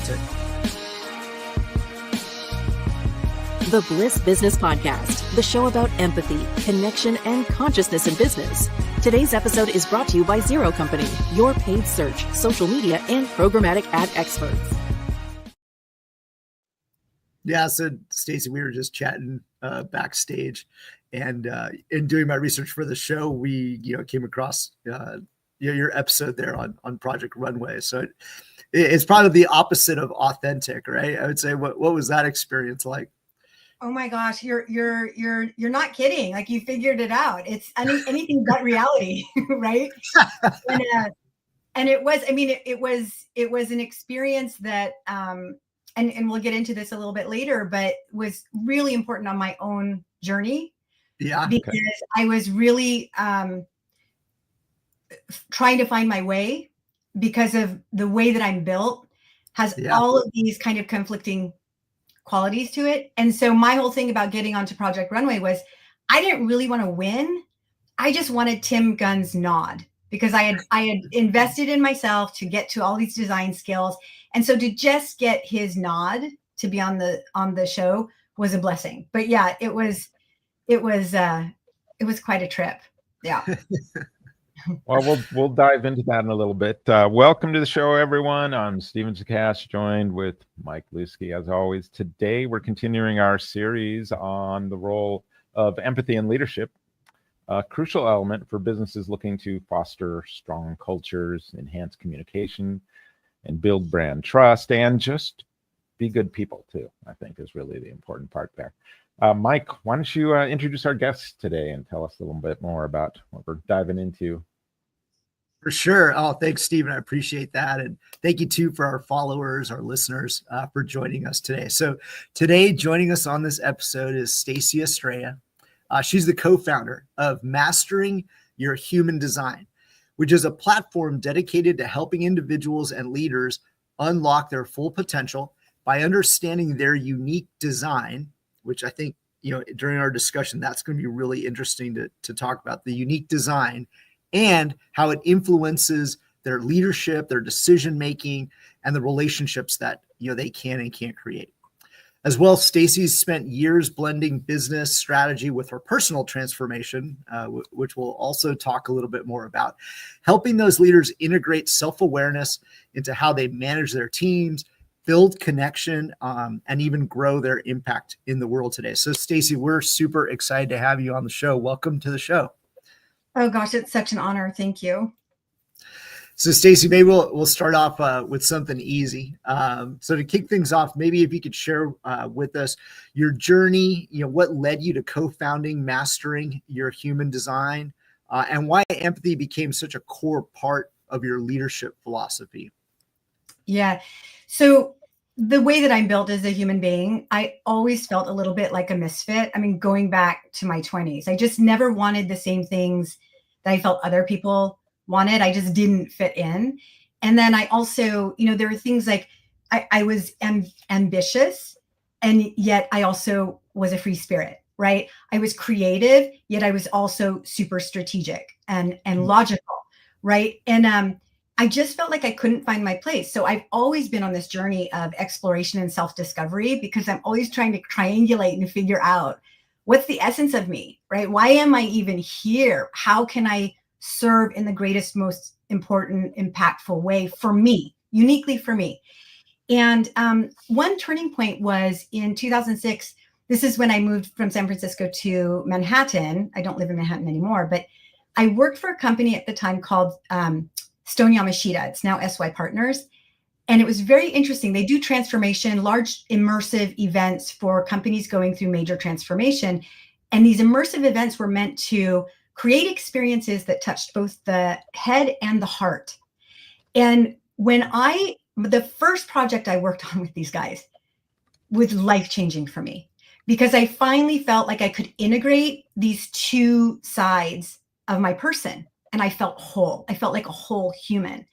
authentic. The Bliss Business Podcast, the show about empathy, connection, and consciousness in business. Today's episode is brought to you by Zero Company, your paid search, social media, and programmatic ad experts. Yeah, so Stacey, we were just chatting backstage, and in doing my research for the show, we came across your episode there on Project Runway. So it's probably the opposite of authentic, right? I would say. What was that experience like? Oh my gosh, you're not kidding. Like, you figured it out. It's anything but reality, right? And it was, I mean, it was an experience that, and we'll get into this a little bit later, but was really important on my own journey. Yeah. Because I was really trying to find my way, because of the way that I'm built has all of these kind of conflicting qualities to it. And so my whole thing about getting onto Project Runway was I didn't really want to win. I just wanted Tim Gunn's nod, because I had invested in myself to get to all these design skills. And so to just get his nod to be on the show was a blessing. But yeah, it was quite a trip. Yeah. Well, we'll dive into that in a little bit. Welcome to the show, everyone. I'm Steven Zakash, joined with Mike Lusky, as always. Today, we're continuing our series on the role of empathy in leadership, a crucial element for businesses looking to foster strong cultures, enhance communication, and build brand trust, and just be good people, too, I think is really the important part there. Mike, why don't you introduce our guests today and tell us a little bit more about what we're diving into? For sure. Oh, thanks, Stephen. I appreciate that. And thank you, too, for our followers, our listeners, for joining us today. So today, joining us on this episode is Stacey Estrella. She's the co-founder of Mastering Your Human Design, which is a platform dedicated to helping individuals and leaders unlock their full potential by understanding their unique design, which I think, during our discussion, that's going to be really interesting to talk about, the unique design and how it influences their leadership, their decision-making, and the relationships that they can and can't create. As well, Stacey's spent years blending business strategy with her personal transformation, which we'll also talk a little bit more about, helping those leaders integrate self-awareness into how they manage their teams, build connection, and even grow their impact in the world today. So, Stacey, we're super excited to have you on the show. Welcome to the show. Oh gosh, it's such an honor. Thank you. So, Stacey, maybe we'll start off with something easy. So to kick things off, maybe if you could share with us your journey, what led you to co-founding Mastering Your Human Design, and why empathy became such a core part of your leadership philosophy. Yeah. So the way that I'm built as a human being, I always felt a little bit like a misfit. I mean, going back to my 20s, I just never wanted the same things that I felt other people wanted. I just didn't fit in. And then I also, there were things like I was ambitious, and yet I also was a free spirit, right? I was creative, yet I was also super strategic and logical, right? And I just felt like I couldn't find my place. So I've always been on this journey of exploration and self-discovery, because I'm always trying to triangulate and figure out what's the essence of me, right? Why am I even here? How can I serve in the greatest, most important, impactful way for me, uniquely for me? And one turning point was in 2006. This is when I moved from San Francisco to Manhattan. I don't live in Manhattan anymore, but I worked for a company at the time called Stone Yamashita. It's now SY Partners. And it was very interesting. They do transformation, large immersive events for companies going through major transformation. And these immersive events were meant to create experiences that touched both the head and the heart. And the first project I worked on with these guys was life-changing for me, because I finally felt like I could integrate these two sides of my person. And I felt whole. I felt like a whole human.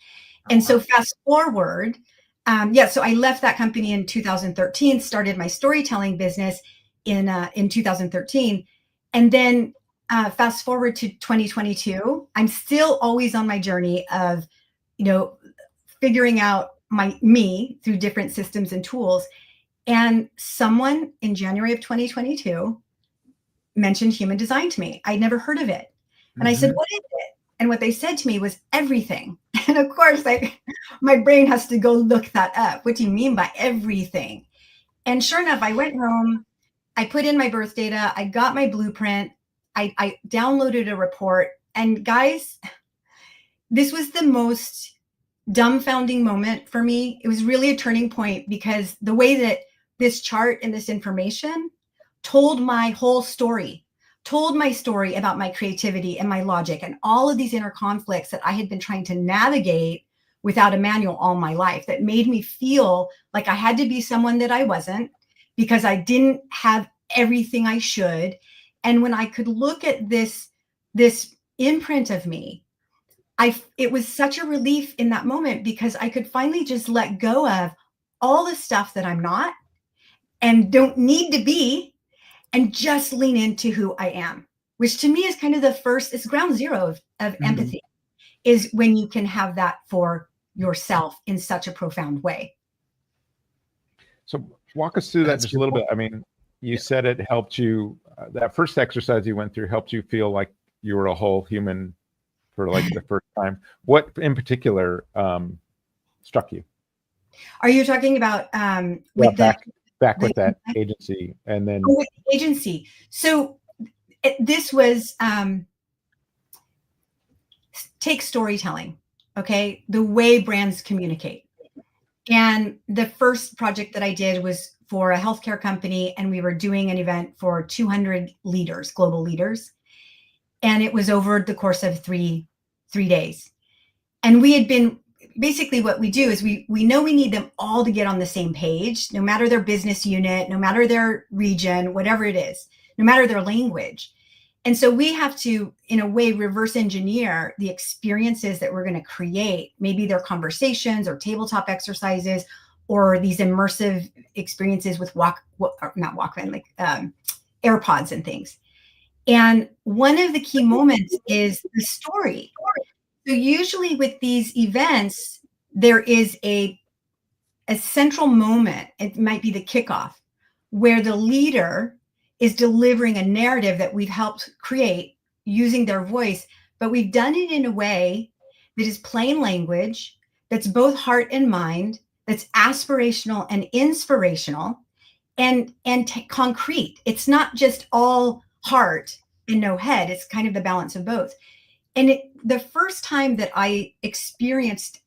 And so fast forward, so I left that company in 2013, started my storytelling business in 2013. And then fast forward to 2022, I'm still always on my journey of, figuring out me through different systems and tools. And someone in January of 2022 mentioned human design to me. I'd never heard of it. And I said, what is it? And what they said to me was everything. And of course, like my brain has to go look that up. What do you mean by everything? And sure enough, I went home, I put in my birth data, I got my blueprint, I downloaded a report. And guys, this was the most dumbfounding moment for me. It was really a turning point because the way that this chart and this information told my whole story, told my story about my creativity and my logic and all of these inner conflicts that I had been trying to navigate without a manual all my life, that made me feel like I had to be someone that I wasn't because I didn't have everything I should. And when I could look at this imprint of me, it was such a relief in that moment because I could finally just let go of all the stuff that I'm not and don't need to be, and just lean into who I am, which to me is kind of it's ground zero of empathy, is when you can have that for yourself in such a profound way. So walk us through that just a little bit. I mean, you said it helped you, that first exercise you went through helped you feel like you were a whole human for like the first time. What in particular struck you? Are you talking about back with that agency and then with the agency? So this was take storytelling, okay? The way brands communicate. And the first project that I did was for a healthcare company, and we were doing an event for 200 leaders, global leaders. And it was over the course of three days. And we had been, basically what we do is we know we need them all to get on the same page, no matter their business unit, no matter their region, whatever it is, no matter their language. And so we have to, in a way, reverse engineer the experiences that we're going to create. Maybe they're conversations or tabletop exercises or these immersive experiences with AirPods and things. And one of the key moments is the story. So usually with these events, there is a central moment. It might be the kickoff where the leader is delivering a narrative that we've helped create using their voice, but we've done it in a way that is plain language, that's both heart and mind, that's aspirational and inspirational, and concrete. It's not just all heart and no head. It's kind of the balance of both. And the first time that I experienced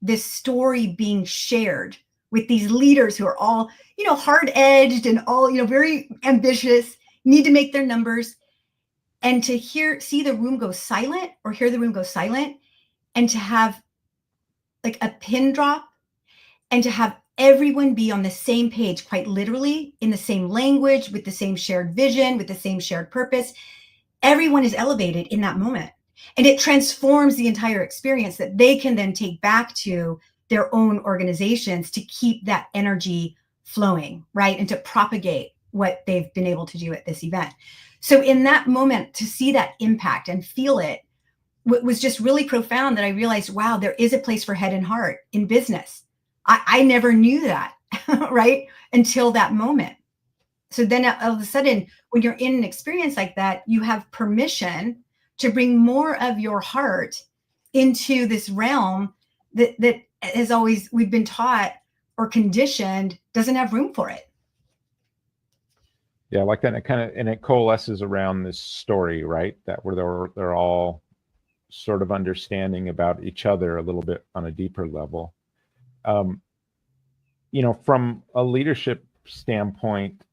this story being shared with these leaders who are all, hard-edged and all, very ambitious, need to make their numbers, and to see the room go silent or hear the room go silent, and to have like a pin drop, and to have everyone be on the same page, quite literally, in the same language, with the same shared vision, with the same shared purpose. Everyone is elevated in that moment. And it transforms the entire experience that they can then take back to their own organizations to keep that energy flowing, right? And to propagate what they've been able to do at this event. So in that moment, to see that impact and feel it was just really profound, that I realized, wow, there is a place for head and heart in business. I never knew that, right? Until that moment. So then all of a sudden, when you're in an experience like that, you have permission to bring more of your heart into this realm that has always, we've been taught or conditioned, doesn't have room for it. Yeah, like that. It coalesces around this story, right? That where they're all sort of understanding about each other a little bit on a deeper level. From a leadership standpoint,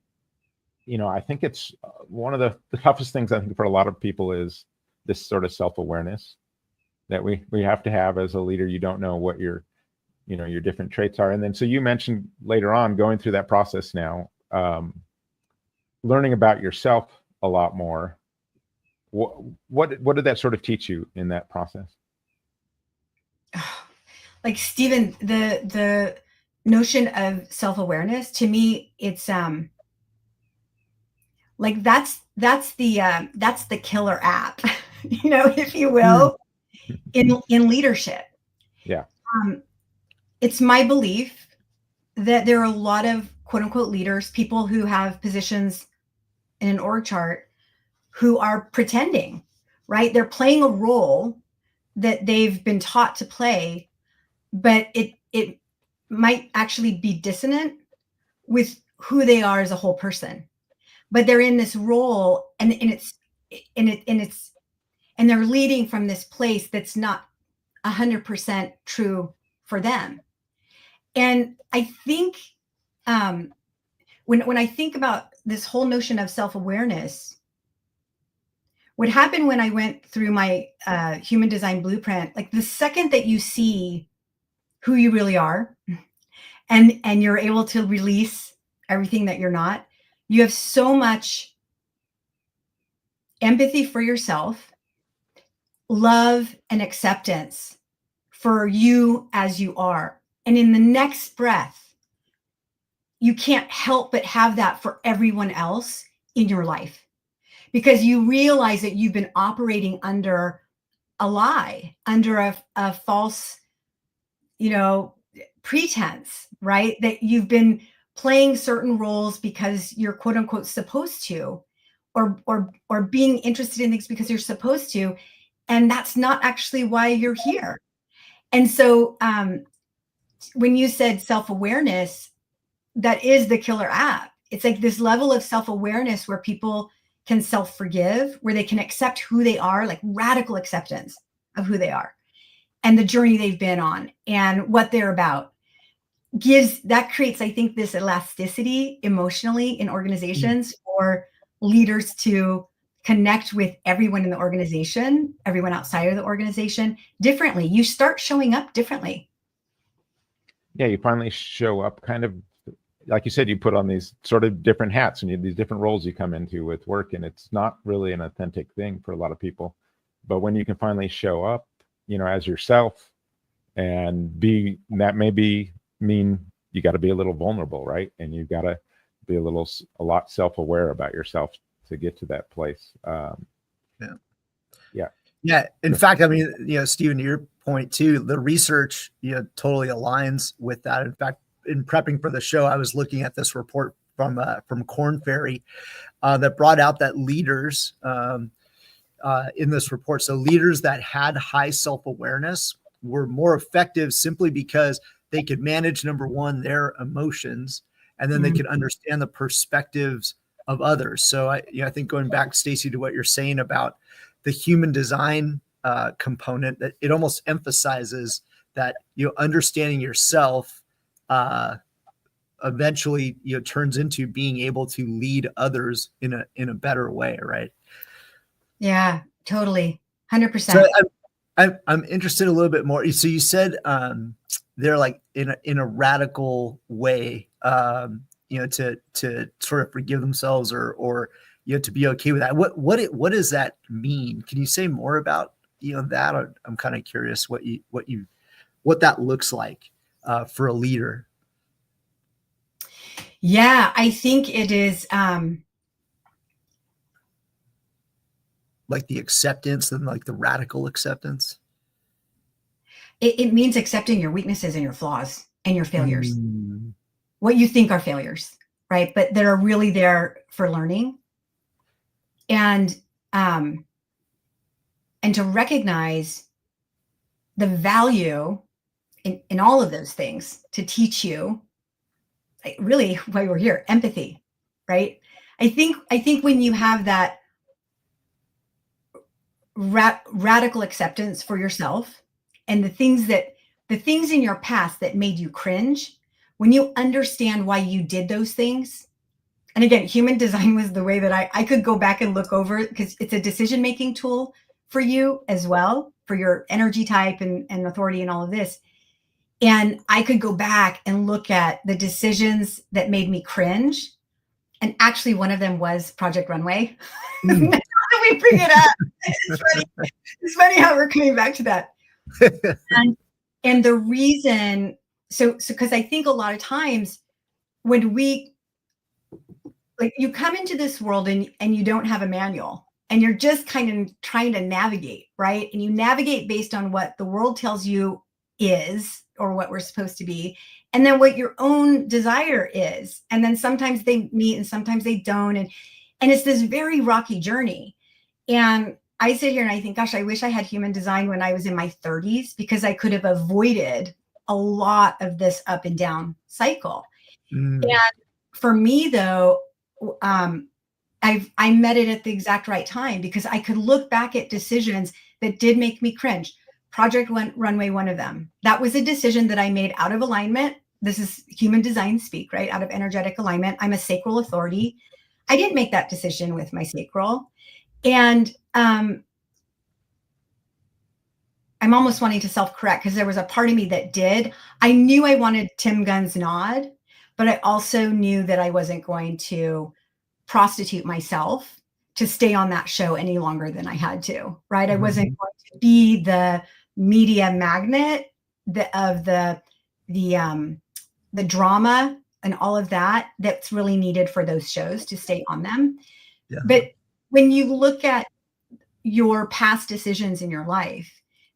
I think it's one of the toughest things, I think, for a lot of people is this sort of self-awareness that we have to have as a leader. You don't know what your different traits are. And then, so you mentioned later on going through that process now, learning about yourself a lot more. What did that sort of teach you in that process? Like Stephen, the notion of self-awareness, to me, it's like that's the killer app, if you will, in leadership. Yeah. it's my belief that there are a lot of quote unquote leaders, people who have positions in an org chart who are pretending, right? They're playing a role that they've been taught to play, but it might actually be dissonant with who they are as a whole person. But they're in this role and they're leading from this place that's not 100% true for them. And I think when I think about this whole notion of self-awareness, what happened when I went through my human design blueprint, like the second that you see who you really are and you're able to release everything that you're not, you have so much empathy for yourself, love and acceptance for you as you are. And in the next breath, you can't help but have that for everyone else in your life, because you realize that you've been operating under a lie, under a false, pretense, right? That you've been playing certain roles because you're quote unquote supposed to, or being interested in things because you're supposed to. And that's not actually why you're here. And so when you said self-awareness, that is the killer app. It's like this level of self-awareness where people can self-forgive, where they can accept who they are, like radical acceptance of who they are and the journey they've been on and what they're about. Creates, I think, this elasticity emotionally in organizations for leaders to connect with everyone in the organization, everyone outside of the organization differently. You start showing up differently. Yeah, you finally show up kind of, like you said, you put on these sort of different hats and you have these different roles you come into with work, and it's not really an authentic thing for a lot of people. But when you can finally show up, as yourself, and that may mean you got to be a little vulnerable, right? And you got to be a lot self-aware about yourself to get to that place. Yeah. In fact, I mean, Stephen, to your point too, the research, totally aligns with that. In fact, in prepping for the show, I was looking at this report from Korn Ferry that brought out that leaders in this report, so leaders that had high self-awareness were more effective simply because they could manage, number one, their emotions, and then they could understand the perspectives of others. So I think going back, Stacey, to what you're saying about the human design component, that it almost emphasizes that understanding yourself eventually turns into being able to lead others in a better way, right? Yeah, totally, 100%. So I'm interested a little bit more. So you said they're like in a radical way, to sort of forgive themselves or to be okay with that. What does that mean? Can you say more about that? I'm kind of curious what that looks like for a leader. Yeah, I think it is like the acceptance and like the radical acceptance. It means accepting your weaknesses and your flaws and your failures, what you think are failures, right? But that are really there for learning, and to recognize the value in all of those things to teach you, like, really why we're here, empathy, right? I think when you have that radical acceptance for yourself and the things in your past that made you cringe, when you understand why you did those things. And again, human design was the way that I could go back and look over, because it's a decision-making tool for you as well, for your energy type and authority and all of this. And I could go back and look at the decisions that made me cringe. And actually one of them was Project Runway. Now that we bring it up, it's funny how we're coming back to that. And the reason, so because I think a lot of times when we, like, you come into this world and you don't have a manual and you're just kind of trying to navigate, right? And you navigate based on what the world tells you is, or what we're supposed to be, and then what your own desire is. And then sometimes they meet and sometimes they don't. And it's this very rocky journey. And I sit here and I think, gosh, I wish I had human design when I was in my 30s, because I could have avoided a lot of this up and down cycle. And for me, though, I met it at the exact right time, because I could look back at decisions that did make me cringe. Project Runway, one of them. That was a decision that I made out of alignment. This is human design speak, right? Out of energetic alignment. I'm a sacral authority. I didn't make that decision with my sacral. And I'm almost wanting to self-correct, because there was a part of me that did. I knew I wanted Tim Gunn's nod, but I also knew that I wasn't going to prostitute myself to stay on that show any longer than I had to, right? I wasn't going to be the media magnet of the drama and all of that that's really needed for those shows to stay on them. Yeah. But when you look at your past decisions in your life,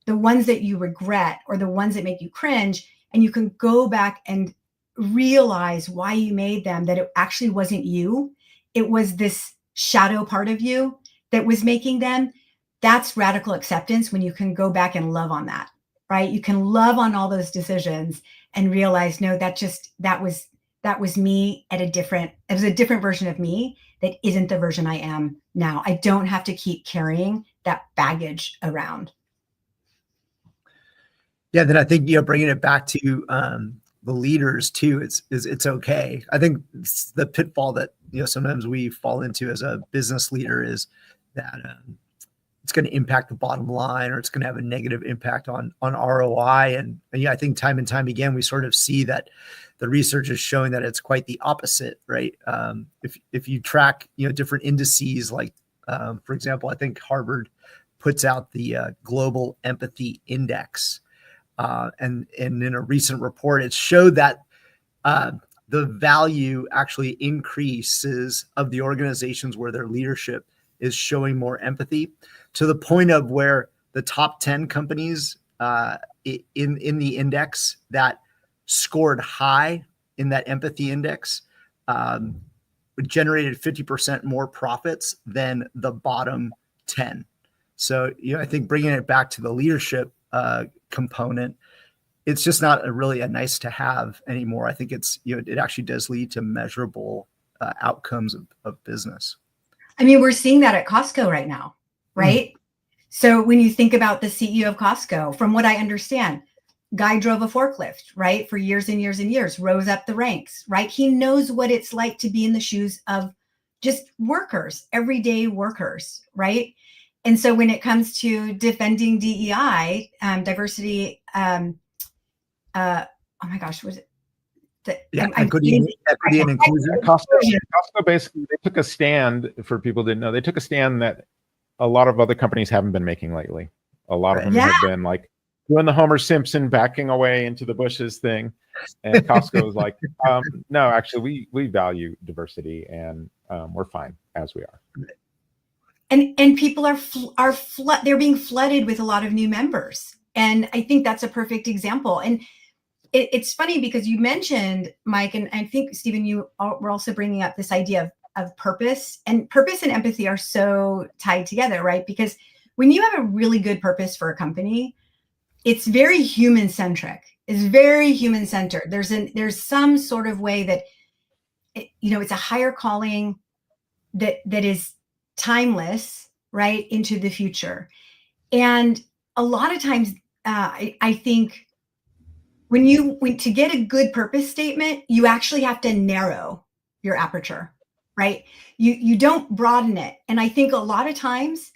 the ones that you regret or the ones that make you cringe, and you can go back and realize why you made them, that it actually wasn't you. It was this shadow part of you that was making them. That's radical acceptance, when you can go back and love on that, right? You can love on all those decisions and realize, no, that was me it was a different version of me that isn't the version I am now. I don't have to keep carrying that baggage around. Yeah, then I think, bringing it back to the leaders too, it's okay. I think the pitfall that sometimes we fall into as a business leader is that it's going to impact the bottom line, or it's going to have a negative impact on ROI. And I think time and time again we sort of see that the research is showing that it's quite the opposite, right? If you track different indices, like for example, I think Harvard puts out the Global Empathy Index. And in a recent report, it showed that the value actually increases of the organizations where their leadership is showing more empathy, to the point of where the top 10 companies in the index that scored high in that empathy index generated 50% more profits than the bottom 10. So, I think bringing it back to the leadership component, it's just not really a nice to have anymore. I think it's, it actually does lead to measurable outcomes of business. I mean, we're seeing that at Costco right now, right? So when you think about the CEO of Costco, from what I understand, guy drove a forklift, right? For years and years and years, rose up the ranks, right? He knows what it's like to be in the shoes of just workers, everyday workers, right? And so when it comes to defending DEI, diversity, oh my gosh, was it? Equity and inclusion. Costco basically, they took a stand, for people who didn't know, they took a stand that a lot of other companies haven't been making lately. A lot of them have been like doing the Homer Simpson backing away into the bushes thing. And Costco is like, no, actually, we value diversity, and we're fine as we are. And people they're being flooded with a lot of new members. And I think that's a perfect example. And it's funny because you mentioned, Mike, and I think, Stephen, you were also bringing up this idea of purpose. And purpose and empathy are so tied together, right? Because when you have a really good purpose for a company, it's very human-centric. It's very human-centered. There's some sort of way that, it's a higher calling that is timeless, right, into the future. And a lot of times, I think when to get a good purpose statement, you actually have to narrow your aperture, right? You don't broaden it. And I think a lot of times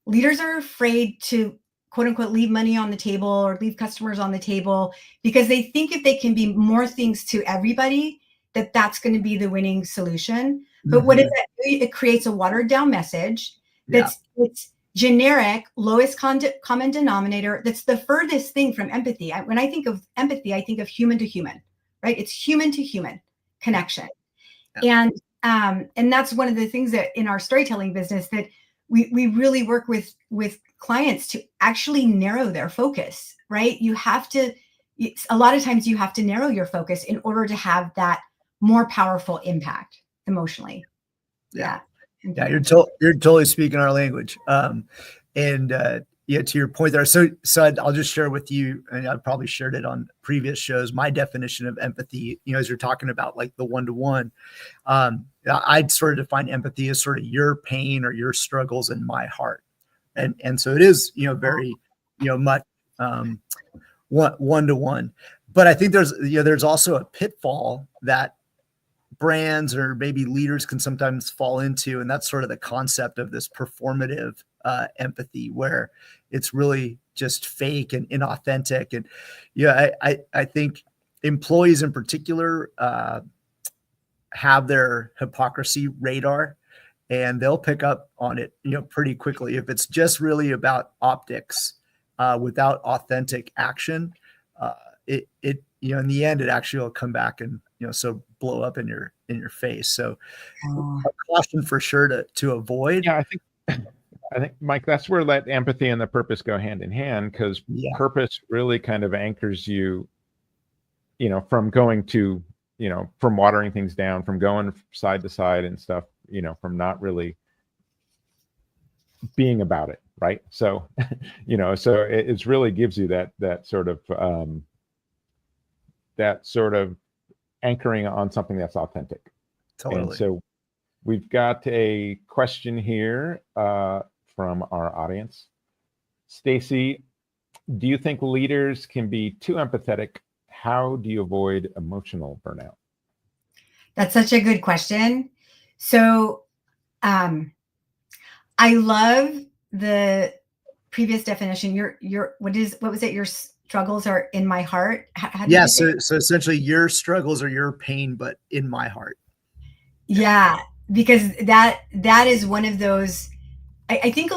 leaders are afraid to, quote unquote, leave money on the table or leave customers on the table, because they think if they can be more things to everybody, that's going to be the winning solution. But what does that do? It creates a watered down message it's generic, lowest common denominator. That's the furthest thing from empathy. When I think of empathy, I think of human to human, right? It's human to human connection. Yeah. And that's one of the things that in our storytelling business that we really work with clients to actually narrow their focus, right? You have to a lot of times you have to narrow your focus in order to have that more powerful impact emotionally. Yeah. You're totally speaking our language. Yeah, to your point there. So I'll just share with you, and I've probably shared it on previous shows, my definition of empathy, as you're talking about like the one-to-one, I'd sort of define empathy as sort of your pain or your struggles in my heart. And so it is, very, much, one-to-one, but I think there's also a pitfall that brands or maybe leaders can sometimes fall into. And that's sort of the concept of this performative empathy, where it's really just fake and inauthentic. And I think employees in particular have their hypocrisy radar, and they'll pick up on it, pretty quickly. If it's just really about optics without authentic action, it in the end, it actually will come back and so blow up in your face. So a caution for sure to avoid. Yeah, I think, Mike, that's where that empathy and the purpose go hand in hand, because purpose really kind of anchors you, from going to, from watering things down, from going side to side and stuff, from not really being about it. Right. So, so it really gives you that sort of anchoring on something that's authentic. Totally. And so we've got a question here from our audience. Stacey, do you think leaders can be too empathetic? How do you avoid emotional burnout? That's such a good question. So I love the previous definition. What was it? Your struggles are in my heart. So essentially your struggles are your pain, but in my heart. Yeah, because that is one of those. I think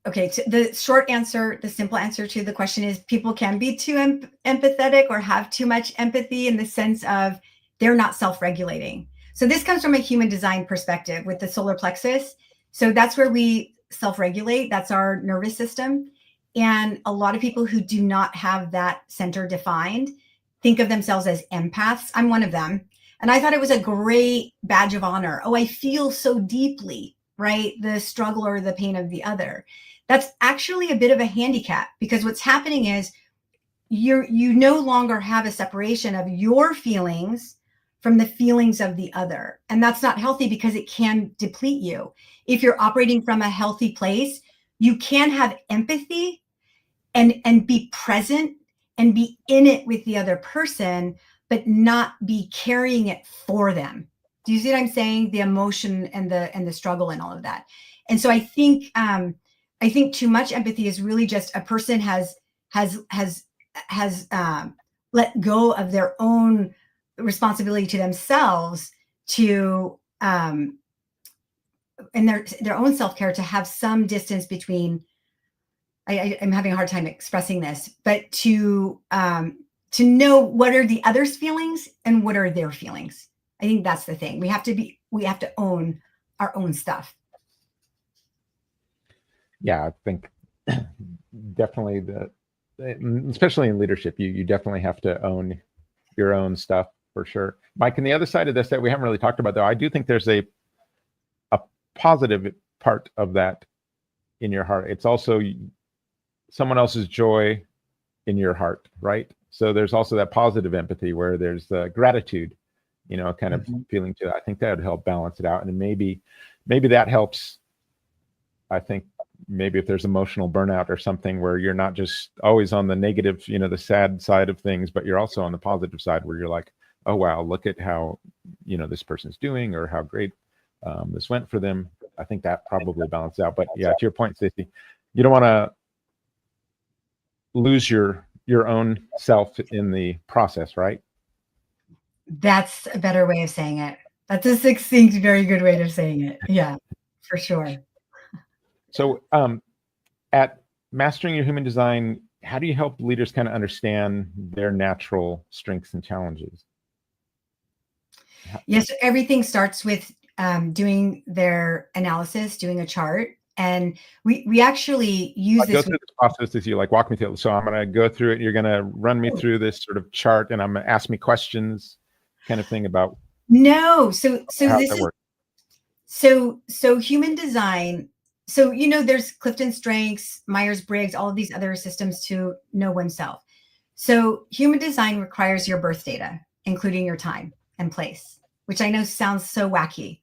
okay. So the short answer, the simple answer to the question is people can be too empathetic or have too much empathy in the sense of they're not self-regulating. So this comes from a human design perspective with the solar plexus. So that's where we self-regulate. That's our nervous system. And a lot of people who do not have that center defined think of themselves as empaths. I'm one of them. And I thought it was a great badge of honor. Oh, I feel so deeply, right? The struggle or the pain of the other. That's actually a bit of a handicap, because what's happening is you no longer have a separation of your feelings from the feelings of the other. And that's not healthy, because it can deplete you. If you're operating from a healthy place, you can have empathy and be present and be in it with the other person, but not be carrying it for them. Do you see what I'm saying? The emotion and the struggle and all of that. And so I think too much empathy is really just a person has let go of their own responsibility to themselves to and their own self-care, to have some distance between. I'm having a hard time expressing this, but to know what are the other's feelings and what are their feelings. I think that's the thing. We have to own our own stuff. Yeah, I think definitely especially in leadership, you definitely have to own your own stuff for sure. Mike, and the other side of this that we haven't really talked about, though, I do think there's a positive part of that in your heart. It's also someone else's joy in your heart, right? So there's also that positive empathy where there's gratitude, kind of feeling to that. I think that would help balance it out. And maybe that helps. I think maybe if there's emotional burnout or something where you're not just always on the negative, the sad side of things, but you're also on the positive side where you're like, oh, wow, look at how, this person's doing, or how great this went for them. I think that probably balances out. But yeah, to your point, Stacey, you don't want to lose your own self in the process, right? That's a better way of saying it. That's a succinct, very good way of saying it. Yeah, for sure. So at Mastering Your Human Design, how do you help leaders kind of understand their natural strengths and challenges? Yes, everything starts with doing their analysis, doing a chart. And we actually use I'll this. go through this process with you, like walk me through it. So I'm going to go through it. You're going to run me through this sort of chart, and I'm going to ask me questions, kind of thing about no. So how this that is works. so human design. So there's Clifton Strengths, Myers-Briggs, all of these other systems to know oneself. So human design requires your birth data, including your time and place, which I know sounds so wacky.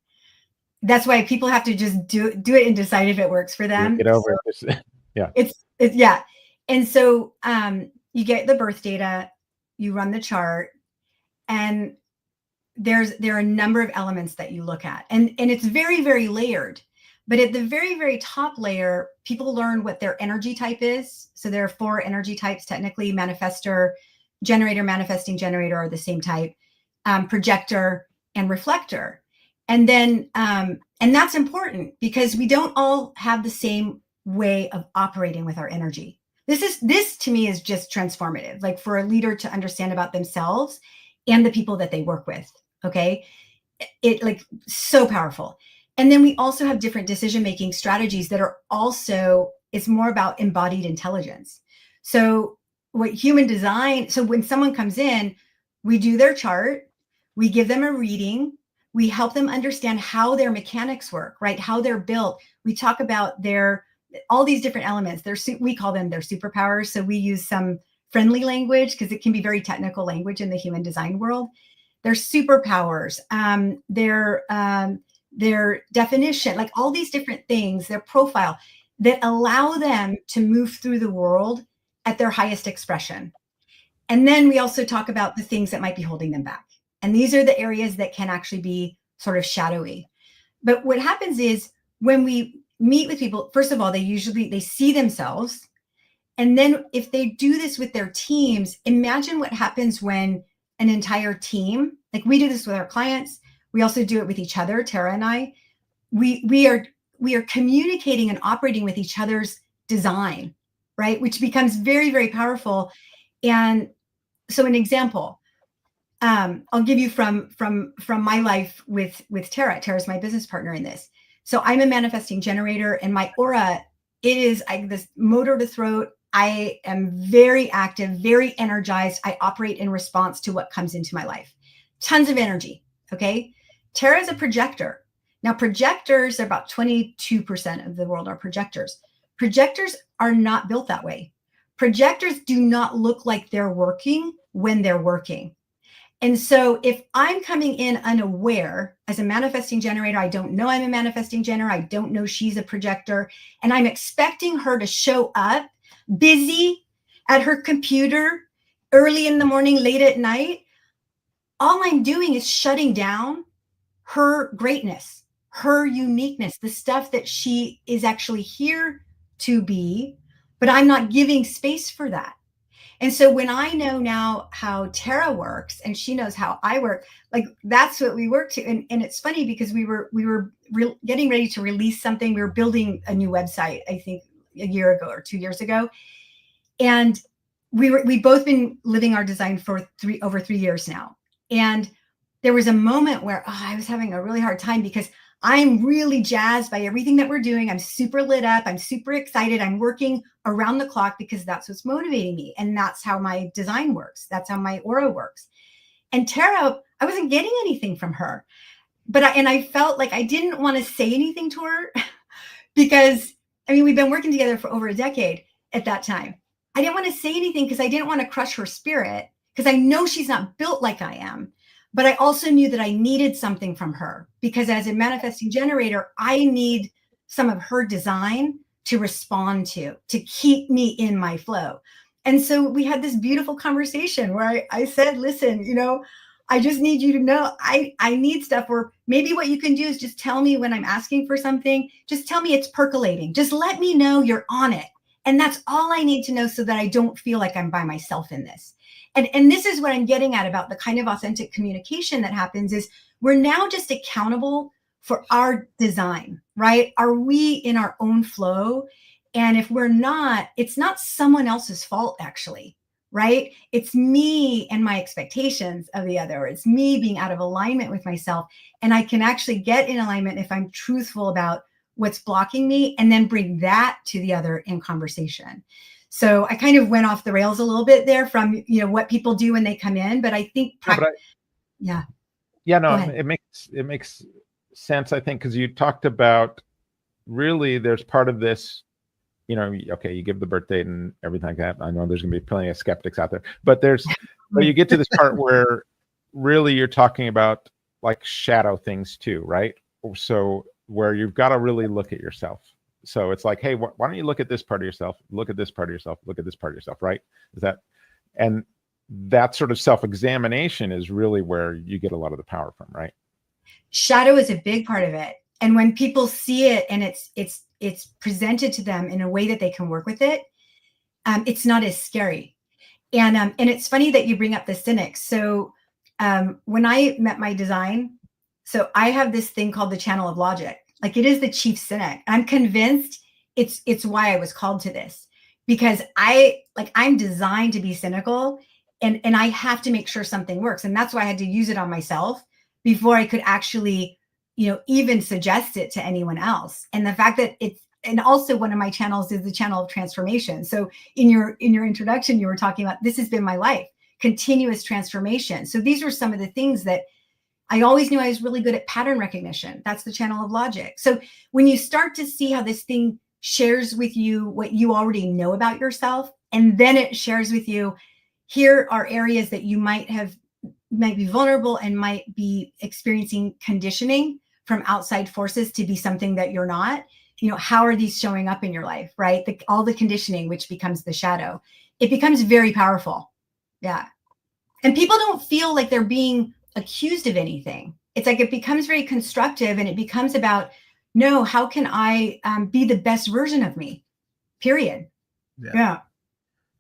That's why people have to just do it and decide if it works for them. Get over it. Yeah. It's yeah. And so you get the birth data, you run the chart, and there are a number of elements that you look at. And it's very, very layered. But at the very, very top layer, people learn what their energy type is. So there are 4 energy types, technically: manifestor, generator, manifesting generator are the same type, projector, and reflector. And then, and that's important because we don't all have the same way of operating with our energy. This to me is just transformative, like for a leader to understand about themselves and the people that they work with. Okay. It like so powerful. And then we also have different decision-making strategies that are also, it's more about embodied intelligence. So what human design, so when someone comes in, we do their chart, we give them a reading, we help them understand how their mechanics work, right? How they're built. We talk about all these different elements. We call them their superpowers. So we use some friendly language because it can be very technical language in the human design world. Their superpowers, their definition, like all these different things, their profile that allow them to move through the world at their highest expression. And then we also talk about the things that might be holding them back. And these are the areas that can actually be sort of shadowy. But what happens is when we meet with people, first of all, they see themselves. And then if they do this with their teams, imagine what happens when an entire team, like we do this with our clients, we also do it with each other, Tara and I, we are communicating and operating with each other's design, right? Which becomes very, very powerful. And so an example, I'll give you from my life with Tara. Tara's my business partner in this. So I'm a manifesting generator, and my aura, it is this motor to throat. I am very active, very energized. I operate in response to what comes into my life. Tons of energy. Okay. Tara is a projector. Now, projectors are about 22% of the world are projectors. Projectors are not built that way. Projectors do not look like they're working when they're working. And so if I'm coming in unaware as a manifesting generator, I don't know I'm a manifesting generator, I don't know she's a projector, and I'm expecting her to show up busy at her computer early in the morning, late at night, all I'm doing is shutting down her greatness, her uniqueness, the stuff that she is actually here to be, but I'm not giving space for that. And so when I know now how Tara works and she knows how I work, like that's what we work to. And it's funny because we were getting ready to release something. We were building a new website, I think a year ago or 2 years ago. And we've both been living our design for over 3 years now. And there was a moment where I was having a really hard time because I'm really jazzed by everything that we're doing. I'm super lit up. I'm super excited. I'm working around the clock because that's what's motivating me. And that's how my design works. That's how my aura works. And Tara, I wasn't getting anything from her, but I felt like I didn't want to say anything to her because, I mean, we've been working together for over a decade at that time. I didn't want to say anything because I didn't want to crush her spirit because I know she's not built like I am. But I also knew that I needed something from her because as a manifesting generator, I need some of her design to respond to keep me in my flow. And so we had this beautiful conversation where I said, listen, I just need you to know I need stuff where maybe what you can do is just tell me when I'm asking for something, just tell me it's percolating. Just let me know you're on it. And that's all I need to know so that I don't feel like I'm by myself in this. And this is what I'm getting at about the kind of authentic communication that happens is we're now just accountable for our design, right? Are we in our own flow? And if we're not, it's not someone else's fault, actually. right? It's me and my expectations of the other. It's me being out of alignment with myself. And I can actually get in alignment if I'm truthful about what's blocking me, and then bring that to the other in conversation. So I kind of went off the rails a little bit there from, what people do when they come in, but I think, yeah. Yeah, Go no, ahead. it makes sense, I think, because you talked about really there's part of this, okay, you give the birth date and everything like that. I know there's going to be plenty of skeptics out there, but you get to this part where really you're talking about like shadow things too, right? So where you've got to really look at yourself. So it's like, hey, why don't you look at this part of yourself? Look at this part of yourself. Look at this part of yourself, right? And that sort of self-examination is really where you get a lot of the power from, right? Shadow is a big part of it. And when people see it and it's presented to them in a way that they can work with it, it's not as scary. And it's funny that you bring up the cynics. So when I met my design, so I have this thing called the channel of logic. Like, it is the chief cynic. I'm convinced it's why I was called to this, because I'm designed to be cynical, and I have to make sure something works. And that's why I had to use it on myself before I could actually, even suggest it to anyone else. And the fact that and also one of my channels is the channel of transformation. So in your introduction, you were talking about, this has been my life, continuous transformation. So these were some of the things that I always knew I was really good at. Pattern recognition. That's the channel of logic. So when you start to see how this thing shares with you what you already know about yourself, and then it shares with you, here are areas that you might be vulnerable and might be experiencing conditioning from outside forces to be something that you're not. How are these showing up in your life, right? All the conditioning, which becomes the shadow. It becomes very powerful. Yeah. And people don't feel like they're being accused of anything. It's like it becomes very constructive, and it becomes about, no, how can I be the best version of me? Period. Yeah.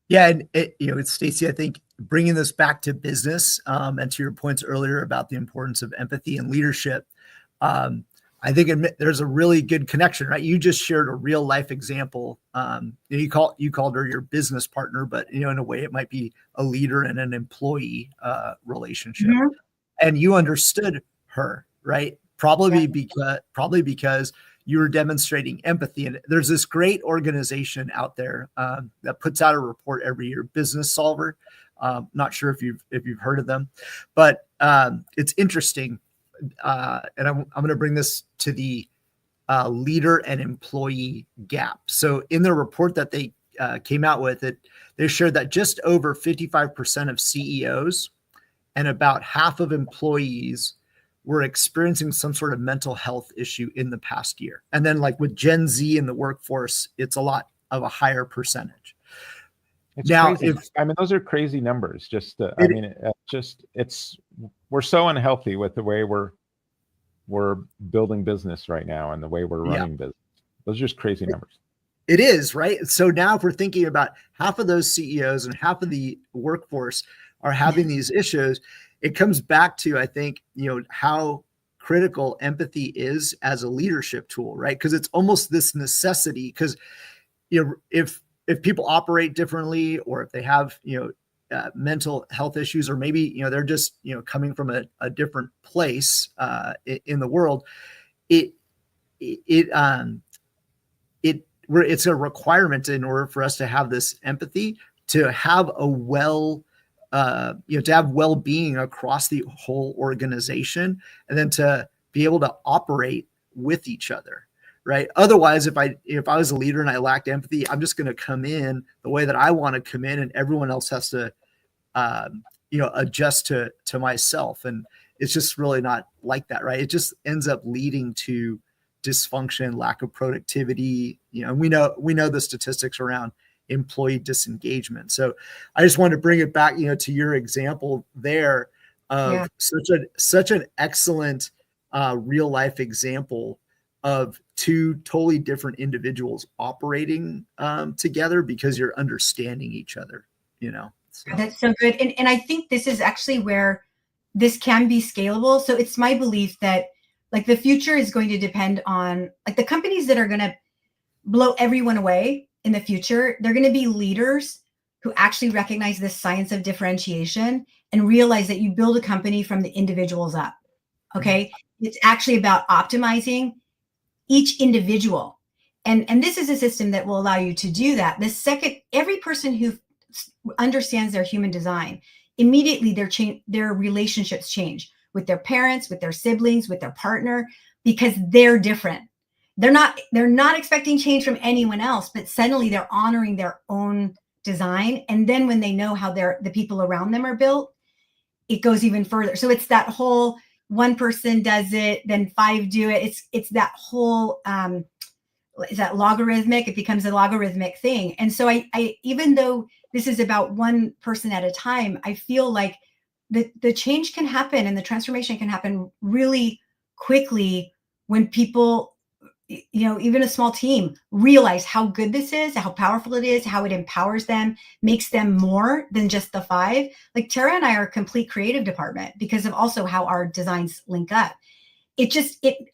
Yeah. And it's Stacey, I think bringing this back to business and to your points earlier about the importance of empathy and leadership. I think there's a really good connection, right? You just shared a real life example. You called her your business partner, but in a way it might be a leader and an employee relationship. Mm-hmm. And you understood her, right? Probably because you were demonstrating empathy. And there's this great organization out there that puts out a report every year, Business Solver. Not sure if you've heard of them, but it's interesting. And I'm going to bring this to the leader and employee gap. So in the report that they came out with, they shared that just over 55% of CEOs and about half of employees were experiencing some sort of mental health issue in the past year. And then like with Gen Z in the workforce, it's a lot of a higher percentage. It's now, crazy. Those are crazy numbers. We're so unhealthy with the way we're building business right now and the way we're running business. Those are just crazy numbers. It is, right? So now if we're thinking about half of those CEOs and half of the workforce are having these issues, it comes back to, I think, how critical empathy is as a leadership tool, right? Because it's almost this necessity, because, if people operate differently, or if they have, mental health issues, or maybe, they're just, coming from a different place in the world, it's a requirement in order for us to have this empathy, to have to have well-being across the whole organization, and then to be able to operate with each other, right? Otherwise, if I was a leader and I lacked empathy, I'm just going to come in the way that I want to come in, and everyone else has to, adjust to myself. And it's just really not like that, right? It just ends up leading to dysfunction, lack of productivity. And we know the statistics around employee disengagement. So I just wanted to bring it back, to your example there of such an excellent real life example of two totally different individuals operating together because you're understanding each other, So. That's so good. And I think this is actually where this can be scalable. So it's my belief that like the future is going to depend on like the companies that are going to blow everyone away in the future. They're going to be leaders who actually recognize this science of differentiation and realize that you build a company from the individuals up. Okay. It's actually about optimizing each individual. And this is a system that will allow you to do that. The second, every person who understands their human design, immediately their relationships change with their parents, with their siblings, with their partner, because they're different. They're not expecting change from anyone else, but suddenly they're honoring their own design. And then when they know how the people around them are built, it goes even further. So it's that whole one person does it, then 5 do it. It's that whole is that logarithmic? It becomes a logarithmic thing. And so I even though this is about one person at a time, I feel like the change can happen and the transformation can happen really quickly when people, even a small team, realize how good this is, how powerful it is, how it empowers them, makes them more than just the 5. Like Tara and I are a complete creative department because of also how our designs link up. It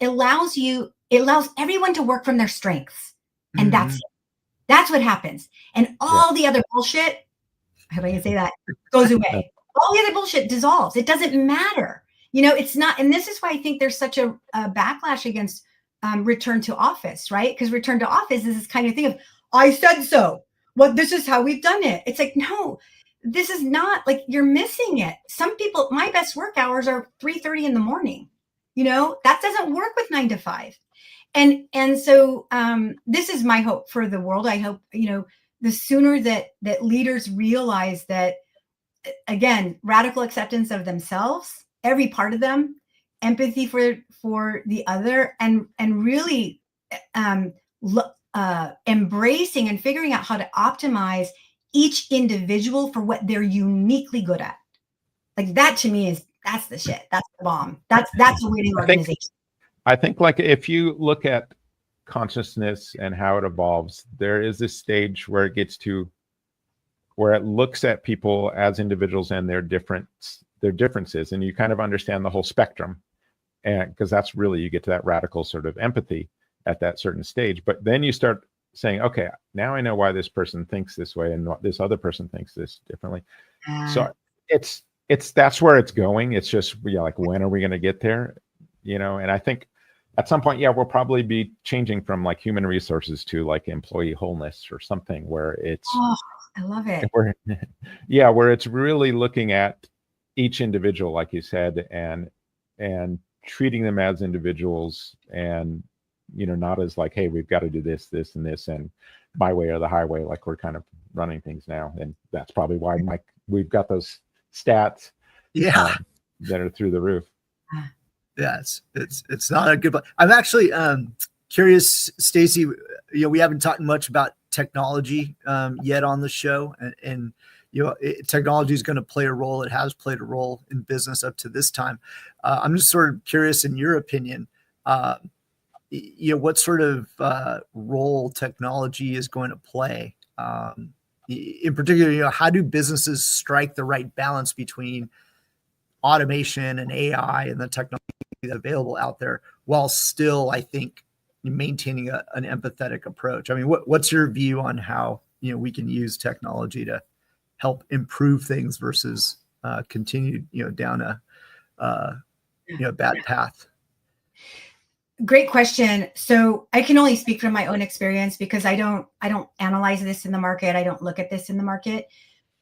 allows everyone to work from their strengths. And that's what happens. And all the other bullshit, I hope I can say that, goes away. All the other bullshit dissolves. It doesn't matter. It's not, and this is why I think there's such a backlash against return to office, right? Because return to office is this kind of thing of, I said so. This is how we've done it. It's like, no, this is not, like, you're missing it. Some people, my best work hours are 3:30 in the morning. That doesn't work with 9 to 5. And so this is my hope for the world. I hope, the sooner that leaders realize that, again, radical acceptance of themselves, every part of them, empathy for the other, and really embracing and figuring out how to optimize each individual for what they're uniquely good at. Like, that to me that's the shit. That's the bomb. That's a winning organization. I think like if you look at consciousness and how it evolves, there is this stage where it gets to where it looks at people as individuals and their differences, and you kind of understand the whole spectrum. And because that's really, you get to that radical sort of empathy at that certain stage. But then you start saying, okay, now I know why this person thinks this way and this other person thinks this differently. So that's where it's going. It's just, like, when are we going to get there? And I think at some point, we'll probably be changing from like human resources to like employee wholeness or something where it's, I love it. Where it's really looking at each individual, like you said, and treating them as individuals, and, not as like, hey, we've got to do this, this, and this, and my way or the highway, like we're kind of running things now. And that's probably why, Mike, we've got those stats that are through the roof. Yeah, it's not a good. I'm actually curious, Stacey. We haven't talked much about technology yet on the show, and technology is going to play a role. It has played a role in business up to this time. I'm just sort of curious, in your opinion, what sort of role technology is going to play. In particular, how do businesses strike the right balance between automation and AI and the technology available out there, while still, I think, maintaining an empathetic approach? I mean, what's your view on how we can use technology to help improve things versus continue down a bad path? Great question. So I can only speak from my own experience because I don't analyze this in the market. I don't look at this in the market.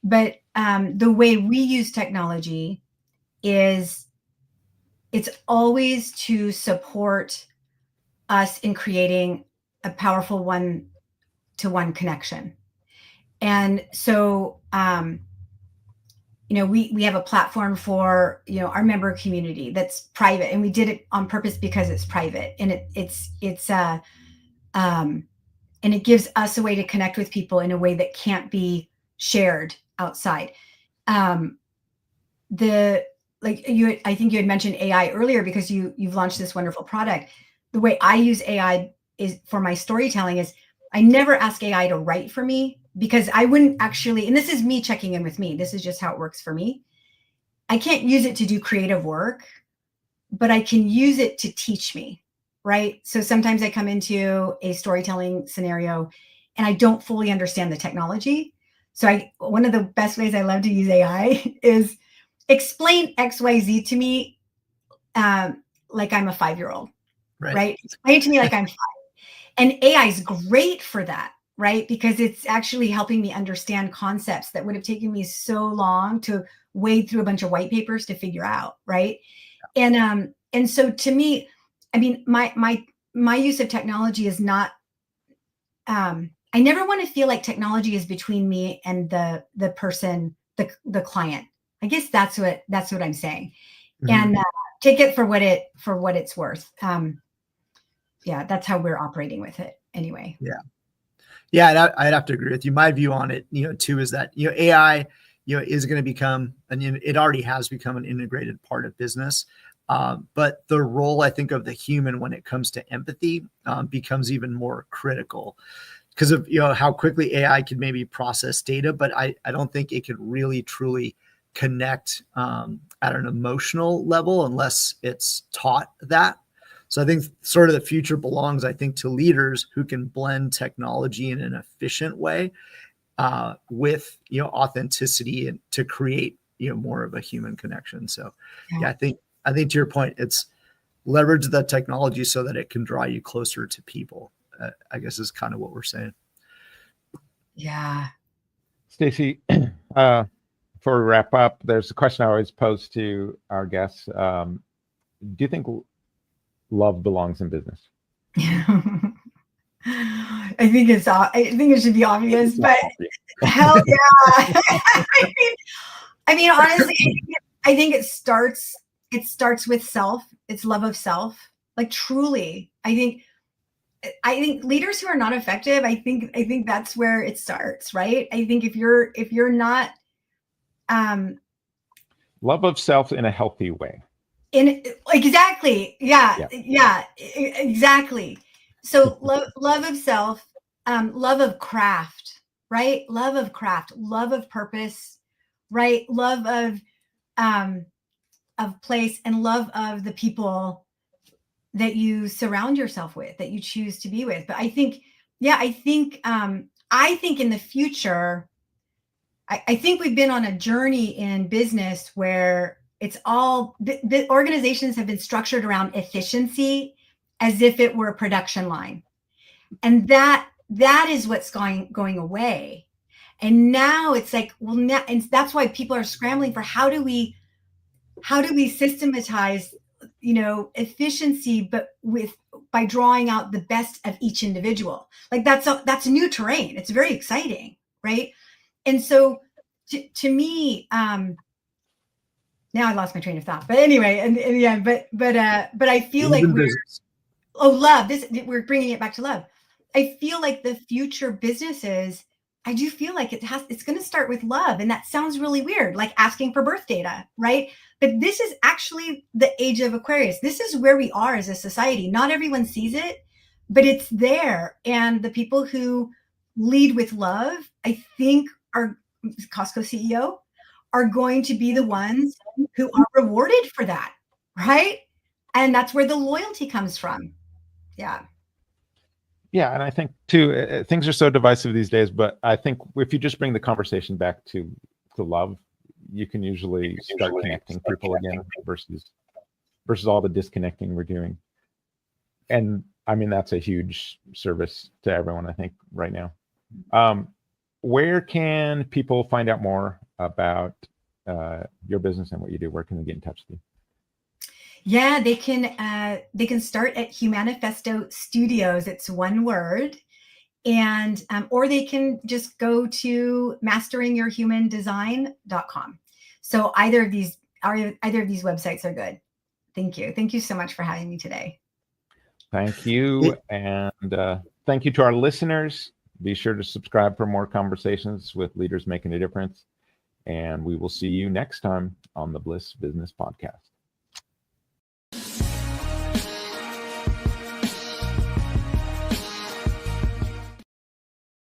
But the way we use technology is it's always to support us in creating a powerful one-to-one connection. And so, we have a platform for, our member community that's private, and we did it on purpose because it's private, and and it gives us a way to connect with people in a way that can't be shared outside. I think you had mentioned AI earlier because you've launched this wonderful product. The way I use AI is for my storytelling is I never ask AI to write for me, because I wouldn't actually, and this is me checking in with me. This is just how it works for me. I can't use it to do creative work, but I can use it to teach me, right? So sometimes I come into a storytelling scenario and I don't fully understand the technology. So one of the best ways I love to use AI is explain XYZ to me like I'm a 5-year-old, right? Explain it to me like I'm 5. And AI is great for that, right? Because it's actually helping me understand concepts that would have taken me so long to wade through a bunch of white papers to figure out, right? And so to me, I mean, my use of technology is not, I never want to feel like technology is between me and the person, the client. I guess that's what I'm saying. And take it for what it's worth. Yeah, that's how we're operating with it anyway. Yeah, I'd have to agree with you. My view on it, too, is that, AI, is going to become, and it already has become an integrated part of business. But the role, I think, of the human when it comes to empathy becomes even more critical because of, how quickly AI can maybe process data, but I don't think it could really, truly connect at an emotional level unless it's taught that. So I think sort of the future belongs, I think, to leaders who can blend technology in an efficient way with, authenticity and to create, more of a human connection. So yeah, I think to your point, it's leverage the technology so that it can draw you closer to people. I guess is kind of what we're saying. Yeah. Stacey, before we wrap up, there's a question I always pose to our guests. Do you think love belongs in business? I think it should be obvious, but hell yeah. I mean, honestly, I think it starts with self. It's love of self. Like truly, I think leaders who are not effective, I think that's where it starts, right? I think if you're not love of self in a healthy way. Exactly. Yeah, exactly. So love of self, love of craft, right? Love of craft, love of purpose, right? Love of place and love of the people that you surround yourself with, that you choose to be with. But I think in the future, I think we've been on a journey in business where it's all the organizations have been structured around efficiency as if it were a production line. And that is what's going away. And now it's like, well, now, and that's why people are scrambling for how do we systematize, efficiency, but by drawing out the best of each individual. Like that's new terrain. It's very exciting, right? And so to me, now I lost my train of thought, but anyway, and yeah, but I feel like we're bringing it back to love. I feel like the future businesses, I do feel like it's going to start with love. And that sounds really weird, like asking for birth data, right? But this is actually the age of Aquarius. This is where we are as a society. Not everyone sees it, but it's there. And the people who lead with love, I think, are Costco CEO, are going to be the ones who are rewarded for that, right? And that's where the loyalty comes from. Yeah. Yeah, and I think too, things are so divisive these days. But I think if you just bring the conversation back to love, you can usually start connecting people again versus all the disconnecting we're doing. And I mean, that's a huge service to everyone, I think, right now. Where can people find out more about your business and what you do? Where can they get in touch with you? Yeah, they can start at Humanifesto Studios. It's one word. And or they can just go to masteringyourhumandesign.com. So either of these websites are good. Thank you so much for having me today. Thank you. And thank you to our listeners. Be sure to subscribe for more conversations with leaders making a difference. And we will see you next time on the Bliss Business Podcast.